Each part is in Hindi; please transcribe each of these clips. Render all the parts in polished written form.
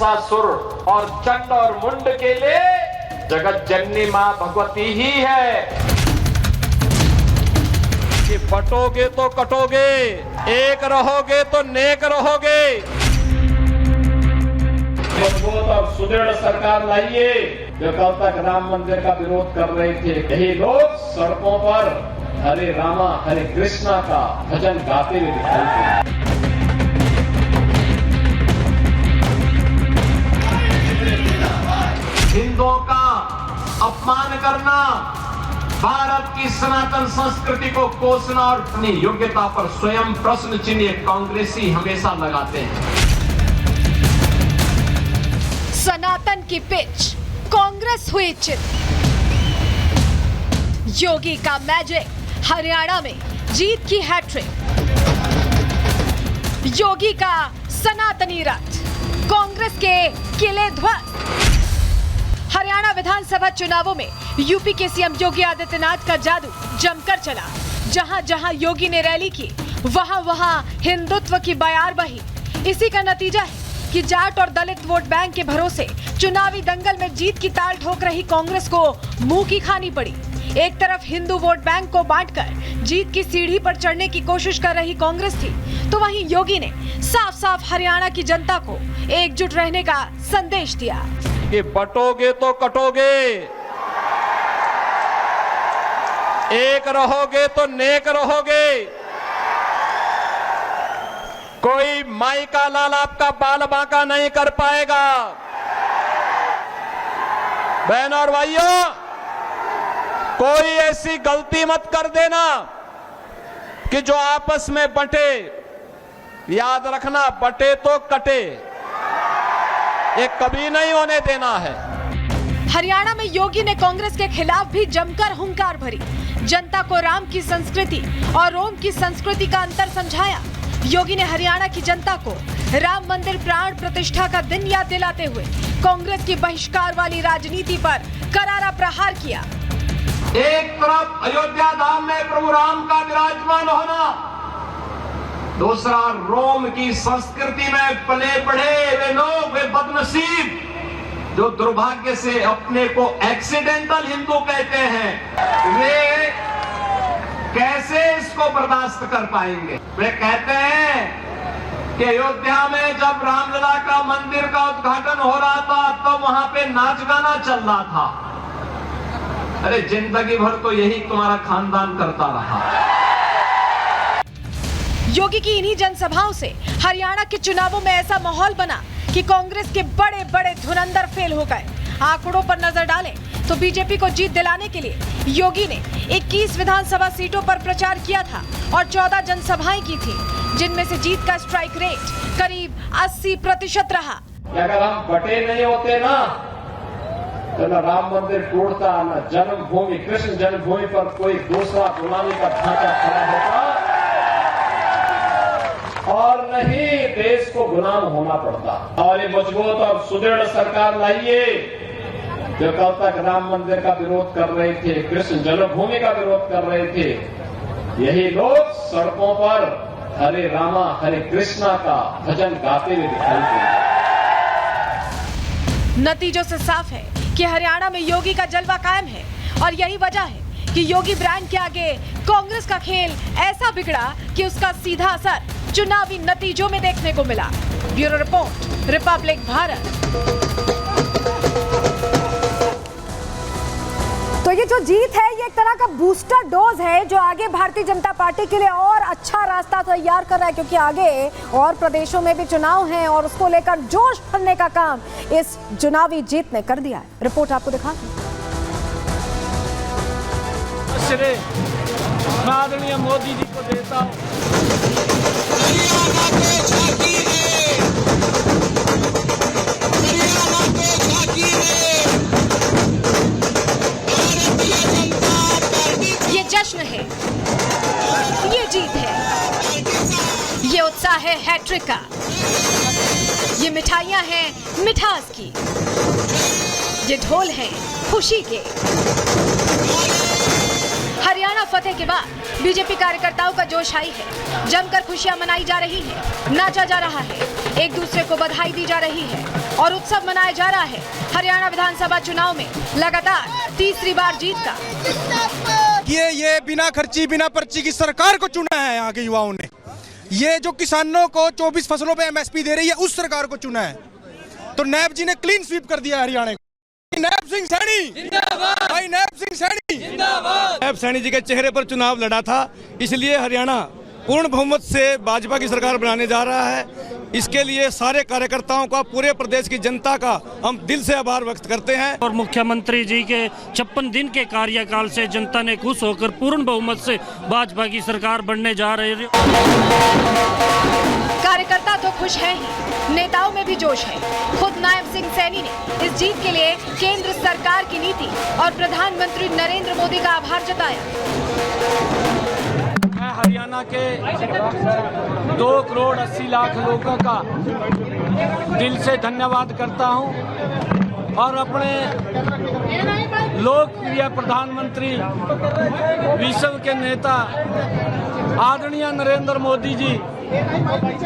महिषासुर और चंड और मुंड के लिए जगत जननी मां भगवती ही है कि बटोगे तो कटोगे, एक रहोगे तो नेक रहोगे। मजबूत और सुदृढ़ सरकार लाइए। जो कल तक राम मंदिर का विरोध कर रहे थे, यही लोग सड़कों पर हरे रामा हरे कृष्णा का भजन गाते हुए दिखाई देते। हिंदुओं का अपमान करना, भारत की सनातन संस्कृति को कोसना और अपनी योग्यता पर स्वयं प्रश्न चिन्ह कांग्रेसी हमेशा लगाते हैं। सनातन की पिच, कांग्रेस हुई चित। योगी का मैजिक, हरियाणा में जीत की हैट्रिक। योगी का सनातनी रथ, कांग्रेस के किले ध्वस्त। हरियाणा विधानसभा चुनावों में यूपी के सीएम योगी आदित्यनाथ का जादू जमकर चला। जहां जहां योगी ने रैली की, वहां वहां हिंदुत्व की बयार बही। इसी का नतीजा है कि जाट और दलित वोट बैंक के भरोसे चुनावी दंगल में जीत की ताल ठोक रही कांग्रेस को मुंह की खानी पड़ी। एक तरफ हिंदू वोट बैंक को बांटकर जीत की सीढ़ी पर चढ़ने की कोशिश कर रही कांग्रेस थी, तो वहीं योगी ने साफ साफ हरियाणा की जनता को एकजुट रहने का संदेश दिया कि बटोगे तो कटोगे, एक रहोगे तो नेक रहोगे। कोई माई का लाल आपका बाल बांका नहीं कर पाएगा। बहन और भाइयों, कोई ऐसी गलती मत कर देना कि जो आपस में बंटे। याद रखना, बटे तो कटे, ये कभी नहीं होने देना है। हरियाणा में योगी ने कांग्रेस के खिलाफ भी जमकर हुंकार भरी। जनता को राम की संस्कृति और रोम की संस्कृति का अंतर समझाया। योगी ने हरियाणा की जनता को राम मंदिर प्राण प्रतिष्ठा का दिन याद दिलाते हुए कांग्रेस की बहिष्कार वाली राजनीति पर करारा प्रहार किया। एक तरफ अयोध्या धाम में प्रभु राम का विराजमान होना, दूसरा रोम की संस्कृति में पले बढ़े वे लोग, वे बदनसीब जो दुर्भाग्य से अपने को एक्सीडेंटल हिंदू कहते हैं, वे कैसे इसको बर्दाश्त कर पाएंगे। वे कहते हैं कि अयोध्या में जब रामलला का मंदिर का उद्घाटन हो रहा था तो वहां पे नाच गाना चल रहा था। अरे जिंदगी भर तो यही तुम्हारा खानदान करता रहा। योगी की इन्हीं जनसभाओं से हरियाणा के चुनावों में ऐसा माहौल बना कि कांग्रेस के बड़े बड़े धुरंधर फेल हो गए। आंकड़ों पर नजर डालें तो बीजेपी को जीत दिलाने के लिए योगी ने 21 विधानसभा सीटों पर प्रचार किया था और 14 जनसभाएं की थी, जिनमें से जीत का स्ट्राइक रेट करीब 80% रहा। अगर हम बटे नहीं होते ना, तो न राम मंदिर टूटता, न जन्मभूमि कृष्ण जन्मभूमि पर कोई दूसरा गुलामी का ढांचा खड़ा होता, और नहीं देश को गुलाम होना पड़ता। और ये मजबूत और सुदृढ़ सरकार लाइए। जो कल तक राम मंदिर का विरोध कर रहे थे, कृष्ण जन्मभूमि का विरोध कर रहे थे, यही लोग सड़कों पर हरे रामा हरे कृष्णा का भजन गाते हुए दिखाई देते। नतीजों से साफ है कि हरियाणा में योगी का जलवा कायम है और यही वजह है कि योगी ब्रांड के आगे कांग्रेस का खेल ऐसा बिगड़ा कि उसका सीधा असर चुनावी नतीजों में देखने को मिला। Bureau report, Republic Bharat. तो ये जो जीत है ये एक तरह का बूस्टर डोज है जो आगे भारतीय जनता पार्टी के लिए और अच्छा रास्ता तैयार कर रहा है, क्योंकि आगे और प्रदेशों में भी चुनाव हैं और उसको लेकर जोश भरने का काम इस चुनावी जीत ने कर दिया है। रिपोर्ट आपको दिखाते हैं। आदरणीय मोदी जी को देता हूं। ये जश्न है, ये जीत है, ये उत्साह है हैट्रिक का, ये मिठाइयां हैं मिठास की, ये ढोल हैं खुशी के। हरियाणा फतेह के बाद बीजेपी कार्यकर्ताओं का जोश हाई है। जमकर खुशियां मनाई जा रही है, नाचा जा रहा है, एक दूसरे को बधाई दी जा रही है और उत्सव मनाया जा रहा है हरियाणा विधानसभा चुनाव में लगातार तीसरी बार जीत का। ये बिना खर्ची बिना पर्ची की सरकार को चुना है यहाँ के युवाओं ने। ये जो किसानों को 24 फसलों पे एमएसपी दे रही है उस सरकार को चुना है। तो नैब जी ने क्लीन स्वीप कर दिया हरियाणा को। नैब सिंह सैनी जिंदाबाद, भाई नैब सिंह सैनी जिंदाबाद। नैब सैनी जी के चेहरे पर चुनाव लड़ा था, इसलिए हरियाणा पूर्ण बहुमत से भाजपा की सरकार बनाने जा रहा है। इसके लिए सारे कार्यकर्ताओं का, पूरे प्रदेश की जनता का हम दिल से आभार व्यक्त करते हैं। और मुख्यमंत्री जी के 56 दिन के कार्यकाल से जनता ने खुश होकर पूर्ण बहुमत से भाजपा की सरकार बनने जा रही है। कार्यकर्ता तो खुश हैं ही, नेताओं में भी जोश है। खुद नायब सिंह सैनी ने इस जीत के लिए केंद्र सरकार की नीति और प्रधानमंत्री नरेंद्र मोदी का आभार जताया। मैं हरियाणा के 2 करोड़ 80 लाख लोगों का दिल से धन्यवाद करता हूं और अपने लोकप्रिय प्रधानमंत्री, विश्व के नेता आदरणीय नरेंद्र मोदी जी,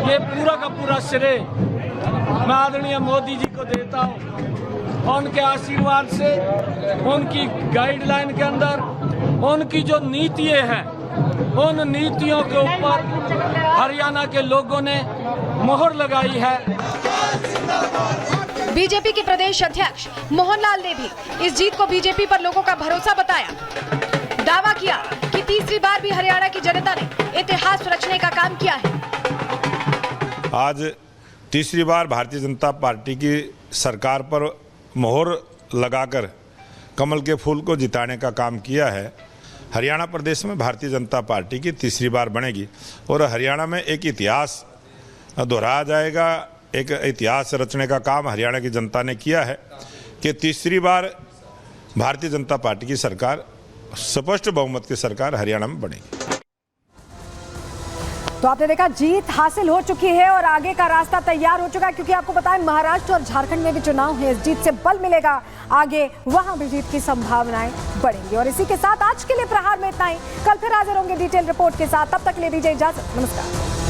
ये पूरा का पूरा श्रेय मैं आदरणीय मोदी जी को देता हूं। उनके आशीर्वाद से, उनकी गाइडलाइन के अंदर, उनकी जो नीतियां हैं, उन नीतियों के ऊपर हरियाणा के लोगों ने मोहर लगाई है। बीजेपी के प्रदेश अध्यक्ष मोहनलाल ने भी इस जीत को बीजेपी पर लोगों का भरोसा बताया। दावा किया कि तीसरी बार भी हरियाणा की जनता ने इतिहास रचने का काम किया है। आज तीसरी बार भारतीय जनता पार्टी की सरकार पर मोहर लगाकर कमल के फूल को जिताने का काम किया है। हरियाणा प्रदेश में भारतीय जनता पार्टी की तीसरी बार बनेगी और हरियाणा में एक इतिहास दोहराया जाएगा। एक इतिहास रचने का काम हरियाणा की जनता ने किया है कि तीसरी बार भारतीय जनता पार्टी की सरकार, स्पष्ट बहुमत की सरकार हरियाणा में बनेगी। तो आपने देखा जीत हासिल हो चुकी है और आगे का रास्ता तैयार हो चुका है, क्योंकि आपको बताएं महाराष्ट्र और झारखंड में भी चुनाव है। इस जीत से बल मिलेगा आगे, वहां भी जीत की संभावनाएं बढ़ेंगी। और इसी के साथ आज के लिए प्रहार में इतना ही। कल फिर हाजिर होंगे डिटेल रिपोर्ट के साथ। तब तक के लिए दीजिए इजाजत। नमस्कार।